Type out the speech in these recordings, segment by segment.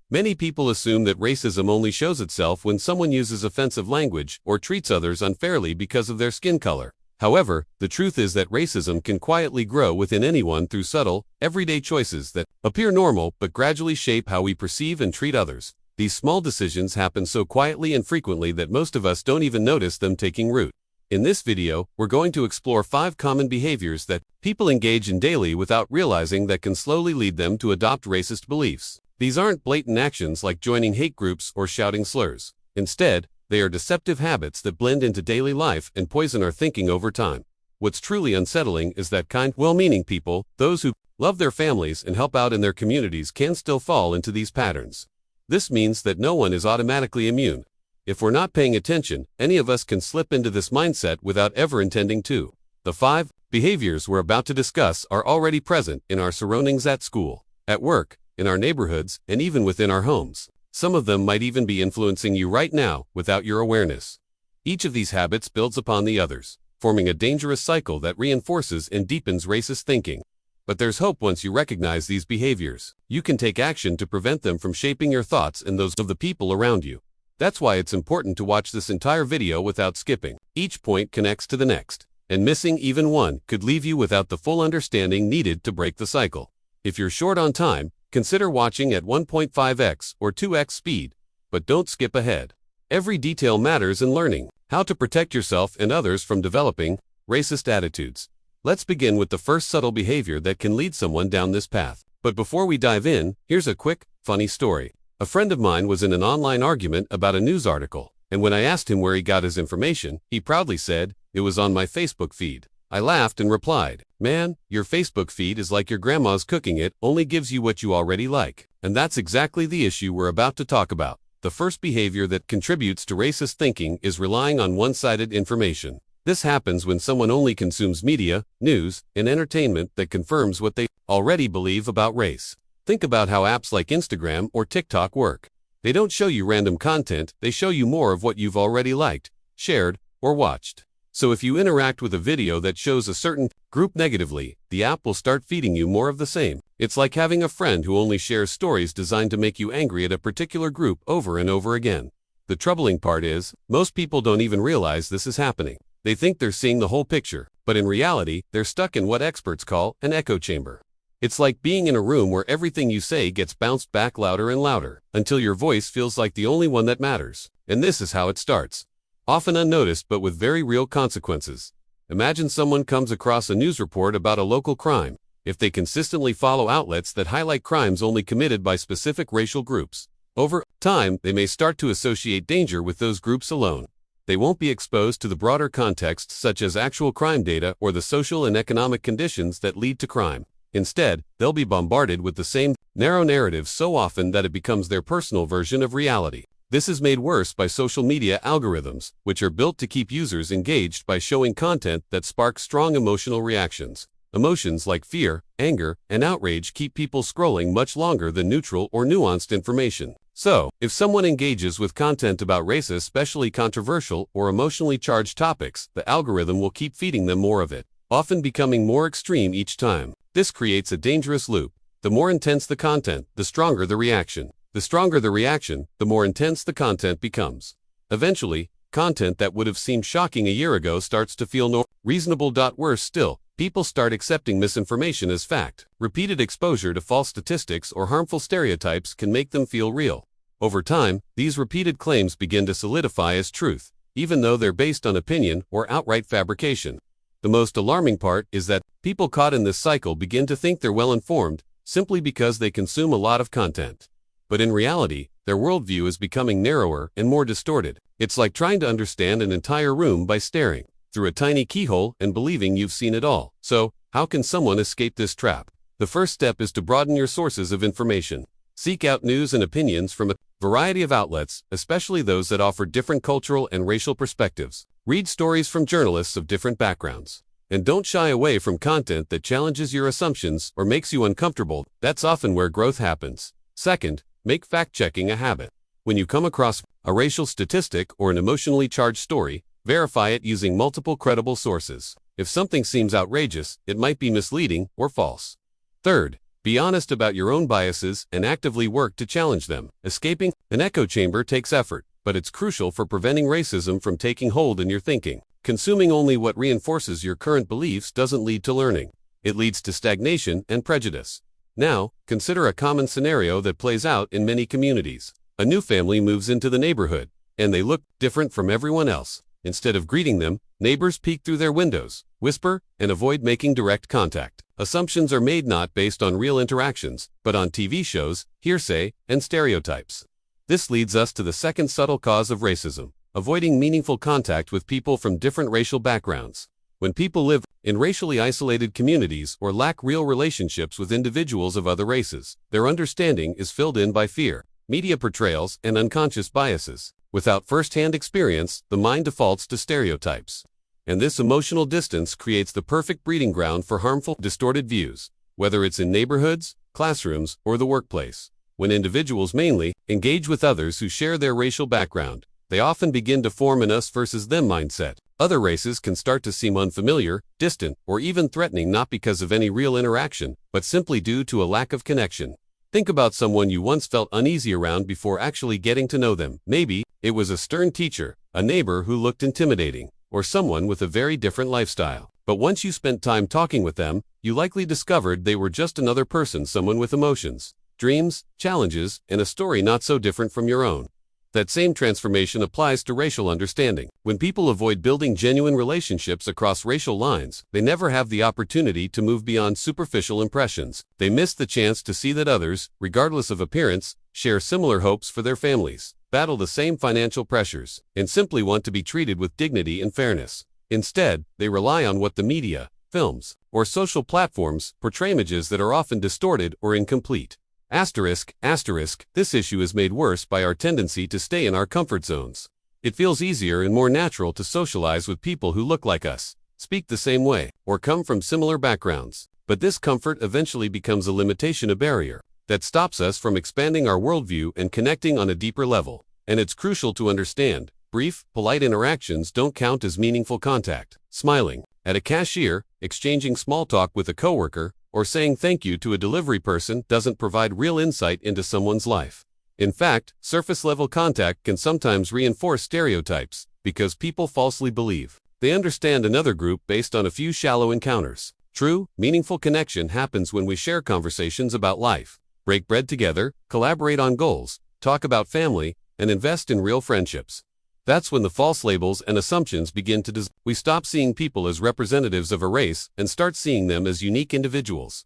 Many people assume that racism only shows itself when someone uses offensive language or treats others unfairly because of their skin color. However, the truth is that racism can quietly grow within anyone through subtle, everyday choices that appear normal but gradually shape how we perceive and treat others. These small decisions happen so quietly and frequently that most of us don't even notice them taking root. In this video, we're going to explore 5 common behaviors that people engage in daily without realizing that can slowly lead them to adopt racist beliefs. These aren't blatant actions like joining hate groups or shouting slurs. Instead, they are deceptive habits that blend into daily life and poison our thinking over time. What's truly unsettling is that kind, well-meaning people, those who love their families and help out in their communities, can still fall into these patterns. This means that no one is automatically immune. If we're not paying attention, any of us can slip into this mindset without ever intending to. The 5 behaviors we're about to discuss are already present in our surroundings at school, at work, in our neighborhoods, and even within our homes. Some of them might even be influencing you right now without your awareness. Each of these habits builds upon the others, forming a dangerous cycle that reinforces and deepens racist thinking. But there's hope once you recognize these behaviors. You can take action to prevent them from shaping your thoughts and those of the people around you. That's why it's important to watch this entire video without skipping. Each point connects to the next, and missing even one could leave you without the full understanding needed to break the cycle. If you're short on time, consider watching at 1.5x or 2x speed, but don't skip ahead. Every detail matters in learning how to protect yourself and others from developing racist attitudes. Let's begin with the first subtle behavior that can lead someone down this path. But before we dive in, here's a quick, funny story. A friend of mine was in an online argument about a news article, and when I asked him where he got his information, he proudly said, "It was on my Facebook feed." I laughed and replied, "Man, your Facebook feed is like your grandma's cooking. It only gives you what you already like." And that's exactly the issue we're about to talk about. The first behavior that contributes to racist thinking is relying on one-sided information. This happens when someone only consumes media, news, and entertainment that confirms what they already believe about race. Think about how apps like Instagram or TikTok work. They don't show you random content, they show you more of what you've already liked, shared, or watched. So if you interact with a video that shows a certain group negatively, the app will start feeding you more of the same. It's like having a friend who only shares stories designed to make you angry at a particular group over and over again. The troubling part is, most people don't even realize this is happening. They think they're seeing the whole picture, but in reality, they're stuck in what experts call an echo chamber. It's like being in a room where everything you say gets bounced back louder and louder, until your voice feels like the only one that matters. And this is how it starts. Often unnoticed but with very real consequences. Imagine someone comes across a news report about a local crime. If they consistently follow outlets that highlight crimes only committed by specific racial groups, over time, they may start to associate danger with those groups alone. They won't be exposed to the broader context such as actual crime data or the social and economic conditions that lead to crime. Instead, they'll be bombarded with the same narrow narrative so often that it becomes their personal version of reality. This is made worse by social media algorithms, which are built to keep users engaged by showing content that sparks strong emotional reactions. Emotions like fear, anger, and outrage keep people scrolling much longer than neutral or nuanced information. So, if someone engages with content about race, especially controversial or emotionally charged topics, the algorithm will keep feeding them more of it, often becoming more extreme each time. This creates a dangerous loop. The more intense the content, the stronger the reaction. The stronger the reaction, the more intense the content becomes. Eventually, content that would have seemed shocking a year ago starts to feel reasonable. Worse still, people start accepting misinformation as fact. Repeated exposure to false statistics or harmful stereotypes can make them feel real. Over time, these repeated claims begin to solidify as truth, even though they're based on opinion or outright fabrication. The most alarming part is that people caught in this cycle begin to think they're well-informed simply because they consume a lot of content. But in reality, their worldview is becoming narrower and more distorted. It's like trying to understand an entire room by staring through a tiny keyhole and believing you've seen it all. So, how can someone escape this trap? The first step is to broaden your sources of information. Seek out news and opinions from a variety of outlets, especially those that offer different cultural and racial perspectives. Read stories from journalists of different backgrounds. And don't shy away from content that challenges your assumptions or makes you uncomfortable. That's often where growth happens. Second, make fact-checking a habit. When you come across a racial statistic or an emotionally charged story, verify it using multiple credible sources. If something seems outrageous, it might be misleading or false. Third, Be honest about your own biases and actively work to challenge them. Escaping an echo chamber takes effort, but it's crucial for preventing racism from taking hold in your thinking. Consuming only what reinforces your current beliefs doesn't lead to learning. It leads to stagnation and prejudice. Now, consider a common scenario that plays out in many communities. A new family moves into the neighborhood, and they look different from everyone else. Instead of greeting them, neighbors peek through their windows, whisper, and avoid making direct contact. Assumptions are made not based on real interactions, but on TV shows, hearsay, and stereotypes. This leads us to the second subtle cause of racism: avoiding meaningful contact with people from different racial backgrounds. When people live in racially isolated communities or lack real relationships with individuals of other races, their understanding is filled in by fear, media portrayals, and unconscious biases. Without first-hand experience, the mind defaults to stereotypes. And this emotional distance creates the perfect breeding ground for harmful, distorted views, whether it's in neighborhoods, classrooms, or the workplace. When individuals mainly engage with others who share their racial background, they often begin to form an us versus them mindset. Other races can start to seem unfamiliar, distant, or even threatening, not because of any real interaction, but simply due to a lack of connection. Think about someone you once felt uneasy around before actually getting to know them. Maybe it was a stern teacher, a neighbor who looked intimidating, or someone with a very different lifestyle. But once you spent time talking with them, you likely discovered they were just another person, someone with emotions, dreams, challenges, and a story not so different from your own. That same transformation applies to racial understanding. When people avoid building genuine relationships across racial lines, they never have the opportunity to move beyond superficial impressions. They miss the chance to see that others, regardless of appearance, share similar hopes for their families, battle the same financial pressures, and simply want to be treated with dignity and fairness. Instead, they rely on what the media, films, or social platforms portray, images that are often distorted or incomplete. This issue is made worse by our tendency to stay in our comfort zones. It feels easier and more natural to socialize with people who look like us, speak the same way, or come from similar backgrounds. But this comfort eventually becomes a limitation, a barrier that stops us from expanding our worldview and connecting on a deeper level. And it's crucial to understand, brief, polite interactions don't count as meaningful contact. Smiling at a cashier, exchanging small talk with a coworker, or saying thank you to a delivery person doesn't provide real insight into someone's life. In fact, surface-level contact can sometimes reinforce stereotypes because people falsely believe they understand another group based on a few shallow encounters. True, meaningful connection happens when we share conversations about life, break bread together, collaborate on goals, talk about family, and invest in real friendships. That's when the false labels and assumptions begin to dissolve. We stop seeing people as representatives of a race and start seeing them as unique individuals.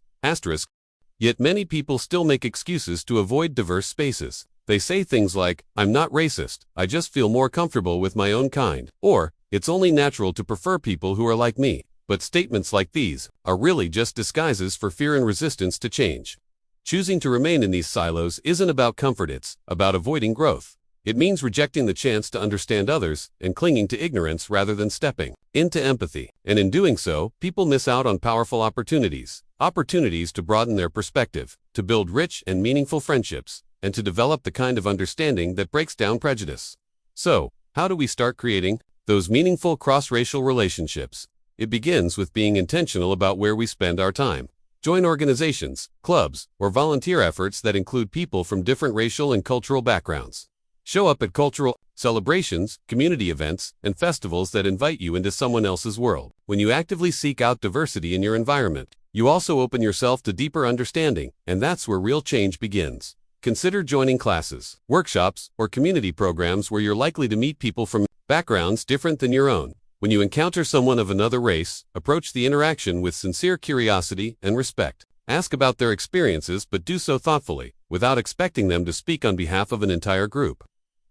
Yet many people still make excuses to avoid diverse spaces. They say things like, "I'm not racist, I just feel more comfortable with my own kind," or, "It's only natural to prefer people who are like me." But statements like these are really just disguises for fear and resistance to change. Choosing to remain in these silos isn't about comfort, it's about avoiding growth. It means rejecting the chance to understand others and clinging to ignorance rather than stepping into empathy. And in doing so, people miss out on powerful opportunities to broaden their perspective, to build rich and meaningful friendships, and to develop the kind of understanding that breaks down prejudice. So, how do we start creating those meaningful cross-racial relationships? It begins with being intentional about where we spend our time. Join organizations, clubs, or volunteer efforts that include people from different racial and cultural backgrounds. Show up at cultural celebrations, community events, and festivals that invite you into someone else's world. When you actively seek out diversity in your environment, you also open yourself to deeper understanding, and that's where real change begins. Consider joining classes, workshops, or community programs where you're likely to meet people from backgrounds different than your own. When you encounter someone of another race, approach the interaction with sincere curiosity and respect. Ask about their experiences, but do so thoughtfully, without expecting them to speak on behalf of an entire group.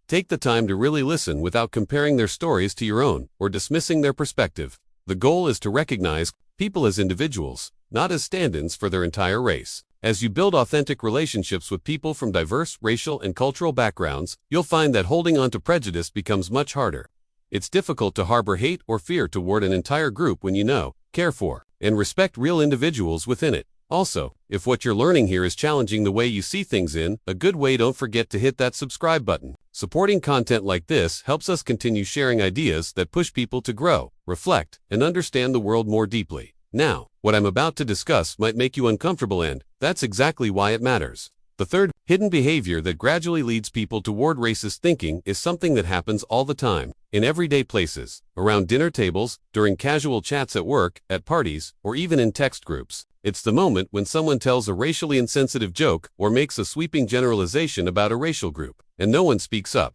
Take the time to really listen without comparing their stories to your own or dismissing their perspective. The goal is to recognize people as individuals, not as stand-ins for their entire race. As you build authentic relationships with people from diverse racial and cultural backgrounds, you'll find that holding on to prejudice becomes much harder. It's difficult to harbor hate or fear toward an entire group when you know, care for, and respect real individuals within it. Also, if what you're learning here is challenging the way you see things in a good way, don't forget to hit that subscribe button. Supporting content like this helps us continue sharing ideas that push people to grow, reflect, and understand the world more deeply. Now, What I'm about to discuss might make you uncomfortable, and that's exactly why it matters. The third hidden behavior that gradually leads people toward racist thinking is something that happens all the time, in everyday places, around dinner tables, during casual chats at work, at parties, or even in text groups. It's the moment when someone tells a racially insensitive joke or makes a sweeping generalization about a racial group, and no one speaks up.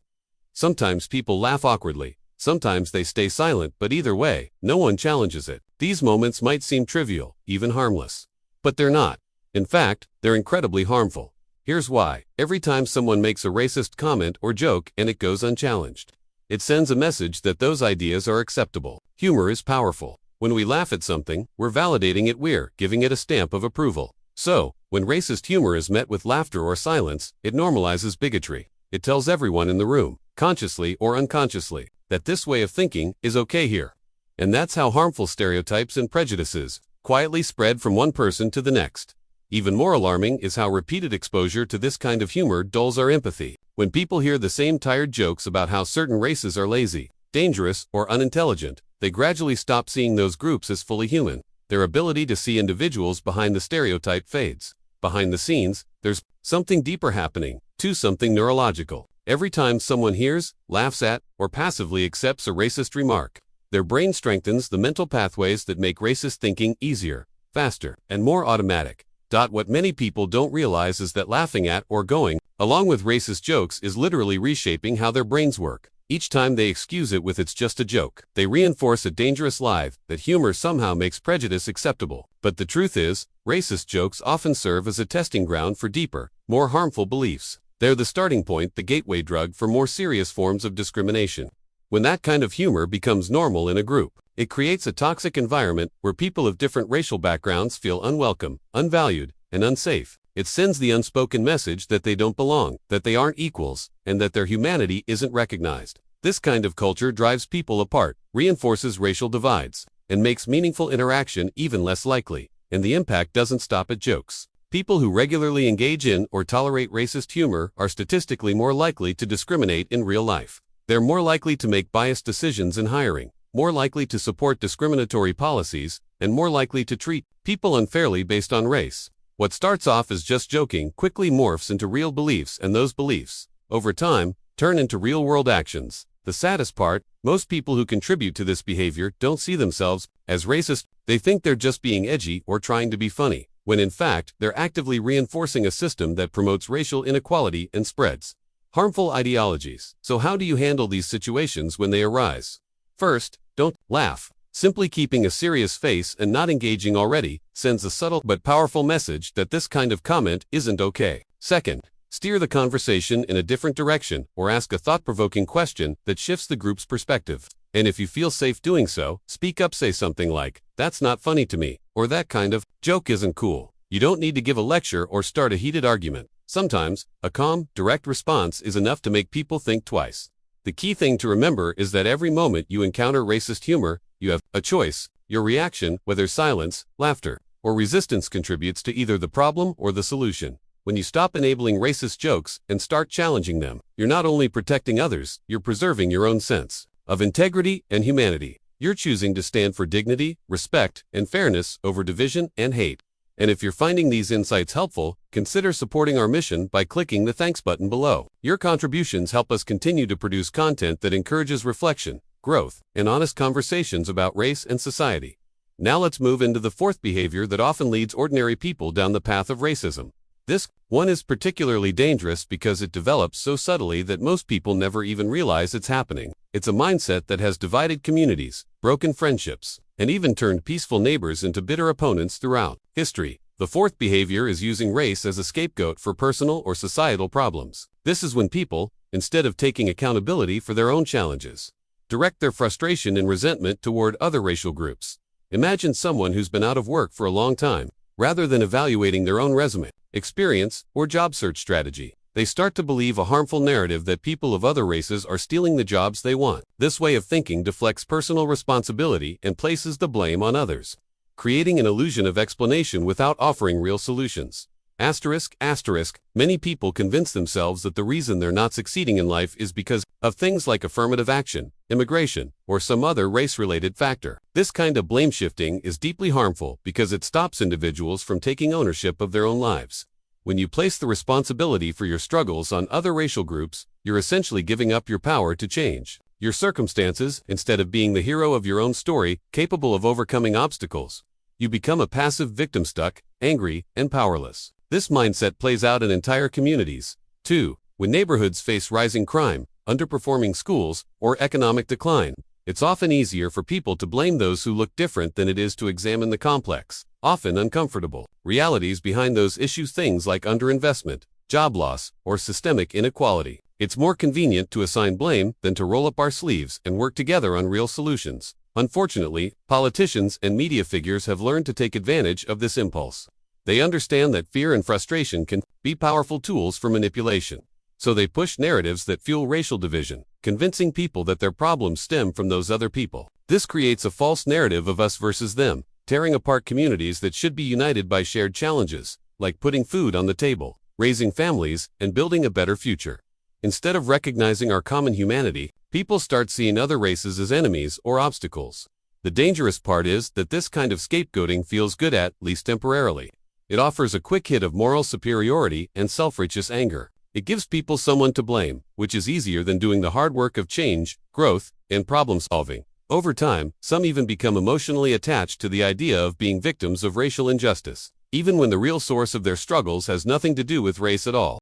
Sometimes people laugh awkwardly, sometimes they stay silent, but either way, no one challenges it. These moments might seem trivial, even harmless. But they're not. In fact, they're incredibly harmful. Here's why. Every time someone makes a racist comment or joke and it goes unchallenged, it sends a message that those ideas are acceptable. Humor is powerful. When we laugh at something, we're validating it, we're giving it a stamp of approval. So, when racist humor is met with laughter or silence, it normalizes bigotry. It tells everyone in the room, consciously or unconsciously, that this way of thinking is okay here. And that's how harmful stereotypes and prejudices quietly spread from one person to the next. Even more alarming is how repeated exposure to this kind of humor dulls our empathy. When people hear the same tired jokes about how certain races are lazy, dangerous, or unintelligent, they gradually stop seeing those groups as fully human. Their ability to see individuals behind the stereotype fades. Behind the scenes, there's something deeper happening, something neurological. Every time someone hears, laughs at, or passively accepts a racist remark, their brain strengthens the mental pathways that make racist thinking easier, faster, and more automatic. What many people don't realize is that laughing at or going along with racist jokes is literally reshaping how their brains work. Each time they excuse it with "it's just a joke," they reinforce a dangerous lie that humor somehow makes prejudice acceptable. But the truth is, racist jokes often serve as a testing ground for deeper, more harmful beliefs. They're the starting point, the gateway drug for more serious forms of discrimination. When that kind of humor becomes normal in a group, it creates a toxic environment where people of different racial backgrounds feel unwelcome, unvalued, and unsafe. It sends the unspoken message that they don't belong, that they aren't equals, and that their humanity isn't recognized. This kind of culture drives people apart, reinforces racial divides, and makes meaningful interaction even less likely. And the impact doesn't stop at jokes. People who regularly engage in or tolerate racist humor are statistically more likely to discriminate in real life. They're more likely to make biased decisions in hiring, more likely to support discriminatory policies, and more likely to treat people unfairly based on race. What starts off as just joking quickly morphs into real beliefs, and those beliefs, over time, turn into real-world actions. The saddest part, most people who contribute to this behavior don't see themselves as racist. They think they're just being edgy or trying to be funny, when in fact, they're actively reinforcing a system that promotes racial inequality and spreads harmful ideologies. So how do you handle these situations when they arise? First, don't laugh. Simply keeping a serious face and not engaging already sends a subtle but powerful message that this kind of comment isn't okay. Second, steer the conversation in a different direction or ask a thought-provoking question that shifts the group's perspective. And if you feel safe doing so, speak up. Say something like, "That's not funny to me," or "That kind of joke isn't cool." You don't need to give a lecture or start a heated argument. Sometimes, a calm, direct response is enough to make people think twice. The key thing to remember is that every moment you encounter racist humor, you have a choice. Your reaction, whether silence, laughter, or resistance, contributes to either the problem or the solution. When you stop enabling racist jokes and start challenging them, you're not only protecting others, you're preserving your own sense of integrity and humanity. You're choosing to stand for dignity, respect, and fairness over division and hate. And if you're finding these insights helpful, consider supporting our mission by clicking the thanks button below. Your contributions help us continue to produce content that encourages reflection, growth, and honest conversations about race and society. Now let's move into the fourth behavior that often leads ordinary people down the path of racism. This one is particularly dangerous because it develops so subtly that most people never even realize it's happening. It's a mindset that has divided communities, broken friendships, and even turned peaceful neighbors into bitter opponents throughout history. The fourth behavior is using race as a scapegoat for personal or societal problems. This is when people, instead of taking accountability for their own challenges, direct their frustration and resentment toward other racial groups. Imagine someone who's been out of work for a long time. Rather than evaluating their own resume, experience, or job search strategy, they start to believe a harmful narrative that people of other races are stealing the jobs they want. This way of thinking deflects personal responsibility and places the blame on others, creating an illusion of explanation without offering real solutions. Many people convince themselves that the reason they're not succeeding in life is because of things like affirmative action, immigration, or some other race-related factor. This kind of blame shifting is deeply harmful because it stops individuals from taking ownership of their own lives. When you place the responsibility for your struggles on other racial groups, you're essentially giving up your power to change your circumstances instead of being the hero of your own story, capable of overcoming obstacles. You become a passive victim, stuck, angry, and powerless. This mindset plays out in entire communities, too. When neighborhoods face rising crime, underperforming schools, or economic decline, it's often easier for people to blame those who look different than it is to examine the complex, often uncomfortable, realities behind those issues, things like underinvestment, job loss, or systemic inequality. It's more convenient to assign blame than to roll up our sleeves and work together on real solutions. Unfortunately, politicians and media figures have learned to take advantage of this impulse. They understand that fear and frustration can be powerful tools for manipulation. So they push narratives that fuel racial division, convincing people that their problems stem from those other people. This creates a false narrative of us versus them, tearing apart communities that should be united by shared challenges, like putting food on the table, raising families, and building a better future. Instead of recognizing our common humanity, people start seeing other races as enemies or obstacles. The dangerous part is that this kind of scapegoating feels good at least temporarily. It offers a quick hit of moral superiority and self-righteous anger. It gives people someone to blame, which is easier than doing the hard work of change, growth, and problem solving. Over time, some even become emotionally attached to the idea of being victims of racial injustice, even when the real source of their struggles has nothing to do with race at all.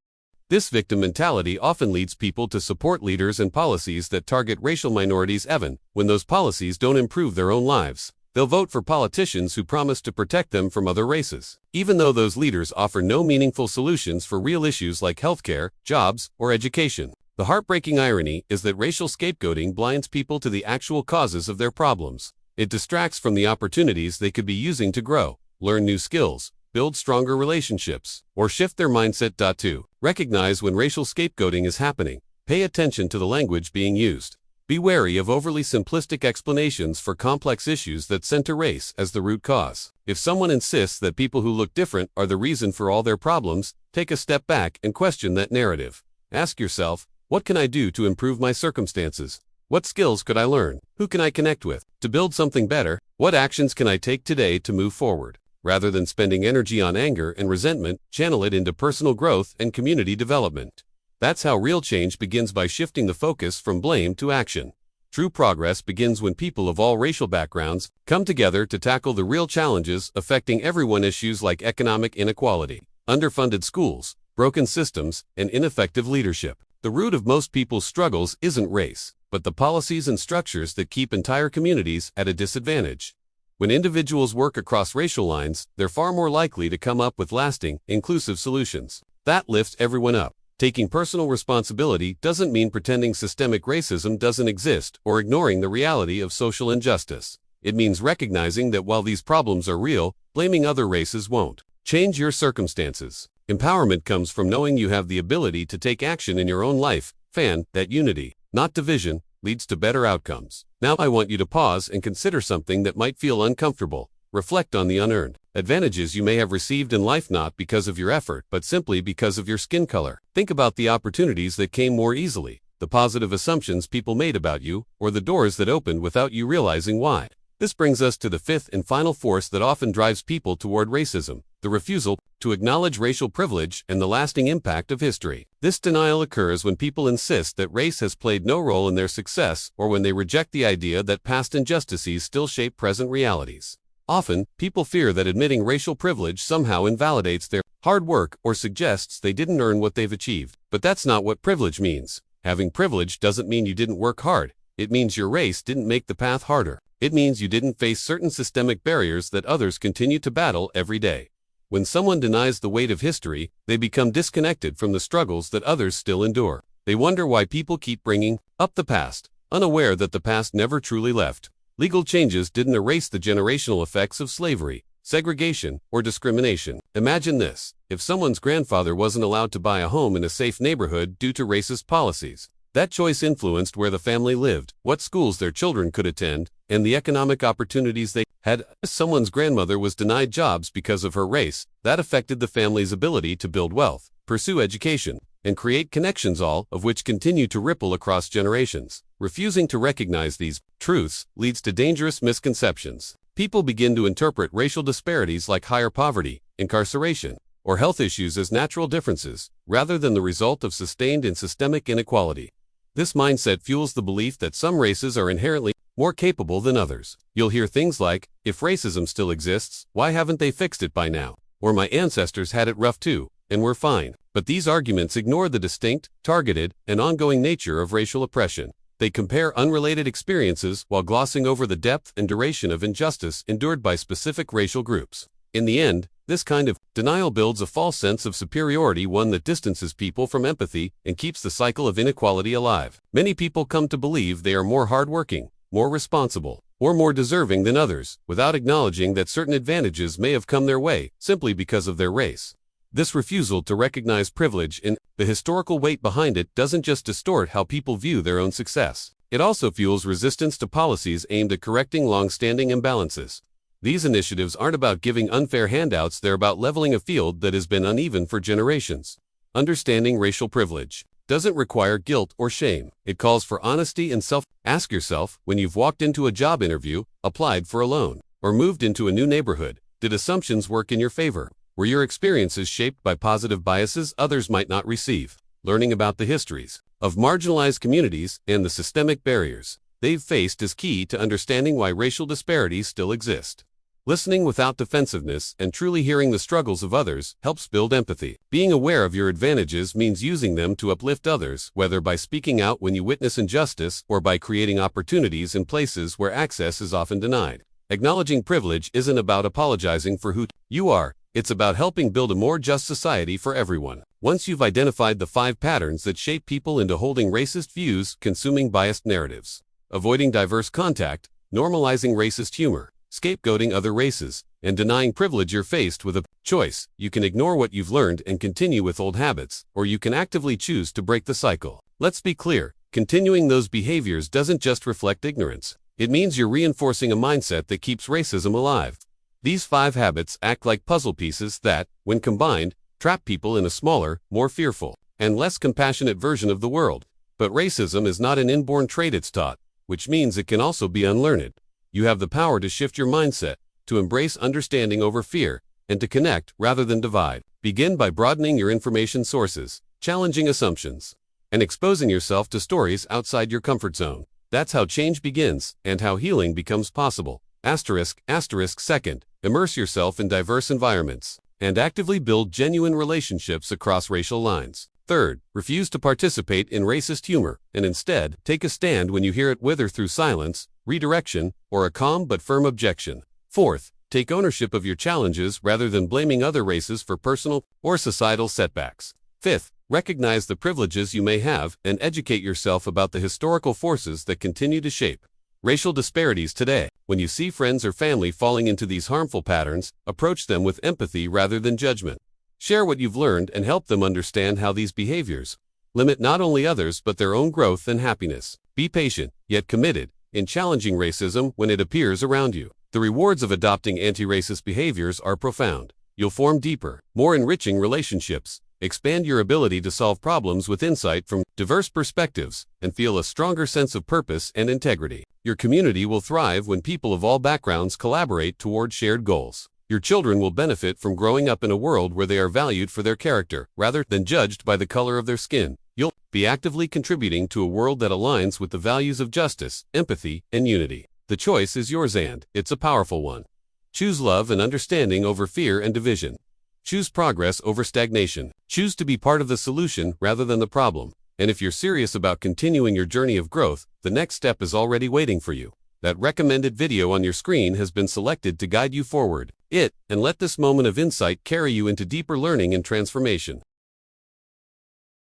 This victim mentality often leads people to support leaders and policies that target racial minorities even when those policies don't improve their own lives. They'll vote for politicians who promise to protect them from other races, even though those leaders offer no meaningful solutions for real issues like healthcare, jobs, or education. The heartbreaking irony is that racial scapegoating blinds people to the actual causes of their problems. It distracts from the opportunities they could be using to grow, learn new skills, build stronger relationships, or shift their mindset. To recognize when racial scapegoating is happening, pay attention to the language being used. Be wary of overly simplistic explanations for complex issues that center race as the root cause. If someone insists that people who look different are the reason for all their problems, take a step back and question that narrative. Ask yourself, what can I do to improve my circumstances? What skills could I learn? Who can I connect with to build something better? What actions can I take today to move forward? Rather than spending energy on anger and resentment, channel it into personal growth and community development. That's how real change begins, by shifting the focus from blame to action. True progress begins when people of all racial backgrounds come together to tackle the real challenges affecting everyone. Issues like economic inequality, underfunded schools, broken systems, and ineffective leadership. The root of most people's struggles isn't race, but the policies and structures that keep entire communities at a disadvantage. When individuals work across racial lines, they're far more likely to come up with lasting, inclusive solutions that lift everyone up. Taking personal responsibility doesn't mean pretending systemic racism doesn't exist or ignoring the reality of social injustice. It means recognizing that while these problems are real, blaming other races won't change your circumstances. Empowerment comes from knowing you have the ability to take action in your own life. That unity, not division, leads to better outcomes. Now I want you to pause and consider something that might feel uncomfortable. Reflect on the unearned advantages you may have received in life, not because of your effort, but simply because of your skin color. Think about the opportunities that came more easily, the positive assumptions people made about you, or the doors that opened without you realizing why. This brings us to the fifth and final force that often drives people toward racism: the refusal to acknowledge racial privilege and the lasting impact of history. This denial occurs when people insist that race has played no role in their success, or when they reject the idea that past injustices still shape present realities. Often, people fear that admitting racial privilege somehow invalidates their hard work or suggests they didn't earn what they've achieved. But that's not what privilege means. Having privilege doesn't mean you didn't work hard. It means your race didn't make the path harder. It means you didn't face certain systemic barriers that others continue to battle every day. When someone denies the weight of history, they become disconnected from the struggles that others still endure. They wonder why people keep bringing up the past, unaware that the past never truly left. Legal changes didn't erase the generational effects of slavery, segregation, or discrimination. Imagine this: if someone's grandfather wasn't allowed to buy a home in a safe neighborhood due to racist policies. That choice influenced where the family lived, what schools their children could attend, and the economic opportunities they had. Someone's grandmother was denied jobs because of her race. That affected the family's ability to build wealth, pursue education, and create connections, all of which continue to ripple across generations. Refusing to recognize these truths leads to dangerous misconceptions. People begin to interpret racial disparities like higher poverty, incarceration, or health issues as natural differences, rather than the result of sustained and systemic inequality. This mindset fuels the belief that some races are inherently more capable than others. You'll hear things like, "If racism still exists, why haven't they fixed it by now?" Or "My ancestors had it rough too, and we're fine." But these arguments ignore the distinct, targeted, and ongoing nature of racial oppression. They compare unrelated experiences while glossing over the depth and duration of injustice endured by specific racial groups. In the end, this kind of denial builds a false sense of superiority, one that distances people from empathy and keeps the cycle of inequality alive. Many people come to believe they are more hardworking, more responsible, or more deserving than others, without acknowledging that certain advantages may have come their way simply because of their race. This refusal to recognize privilege and the historical weight behind it doesn't just distort how people view their own success. It also fuels resistance to policies aimed at correcting long-standing imbalances. These initiatives aren't about giving unfair handouts, they're about leveling a field that has been uneven for generations. Understanding racial privilege doesn't require guilt or shame. It calls for honesty and self. Ask yourself, when you've walked into a job interview, applied for a loan, or moved into a new neighborhood, did assumptions work in your favor? Were your experiences shaped by positive biases others might not receive? Learning about the histories of marginalized communities and the systemic barriers they've faced is key to understanding why racial disparities still exist. Listening without defensiveness and truly hearing the struggles of others helps build empathy. Being aware of your advantages means using them to uplift others, whether by speaking out when you witness injustice or by creating opportunities in places where access is often denied. Acknowledging privilege isn't about apologizing for who you are. It's about helping build a more just society for everyone. Once you've identified the 5 patterns that shape people into holding racist views, consuming biased narratives, avoiding diverse contact, normalizing racist humor, scapegoating other races, and denying privilege, you're faced with a choice. You can ignore what you've learned and continue with old habits, or you can actively choose to break the cycle. Let's be clear, continuing those behaviors doesn't just reflect ignorance. It means you're reinforcing a mindset that keeps racism alive. These 5 habits act like puzzle pieces that, when combined, trap people in a smaller, more fearful, and less compassionate version of the world. But racism is not an inborn trait, it's taught, which means it can also be unlearned. You have the power to shift your mindset, to embrace understanding over fear, and to connect rather than divide. Begin by broadening your information sources, challenging assumptions, and exposing yourself to stories outside your comfort zone. That's how change begins, and how healing becomes possible. Second, immerse yourself in diverse environments, and actively build genuine relationships across racial lines. Third, refuse to participate in racist humor, and instead, take a stand when you hear it, whether through silence, redirection, or a calm but firm objection. Fourth, take ownership of your challenges rather than blaming other races for personal or societal setbacks. Fifth, recognize the privileges you may have and educate yourself about the historical forces that continue to shape racial disparities today. When you see friends or family falling into these harmful patterns, approach them with empathy rather than judgment. Share what you've learned and help them understand how these behaviors limit not only others but their own growth and happiness. Be patient, yet committed, in challenging racism when it appears around you. The rewards of adopting anti-racist behaviors are profound. You'll form deeper, more enriching relationships, expand your ability to solve problems with insight from diverse perspectives, and feel a stronger sense of purpose and integrity. Your community will thrive when people of all backgrounds collaborate toward shared goals. Your children will benefit from growing up in a world where they are valued for their character, rather than judged by the color of their skin. You'll be actively contributing to a world that aligns with the values of justice, empathy, and unity. The choice is yours, and it's a powerful one. Choose love and understanding over fear and division. Choose progress over stagnation. Choose to be part of the solution rather than the problem. And if you're serious about continuing your journey of growth, the next step is already waiting for you. That recommended video on your screen has been selected to guide you forward. And let this moment of insight carry you into deeper learning and transformation.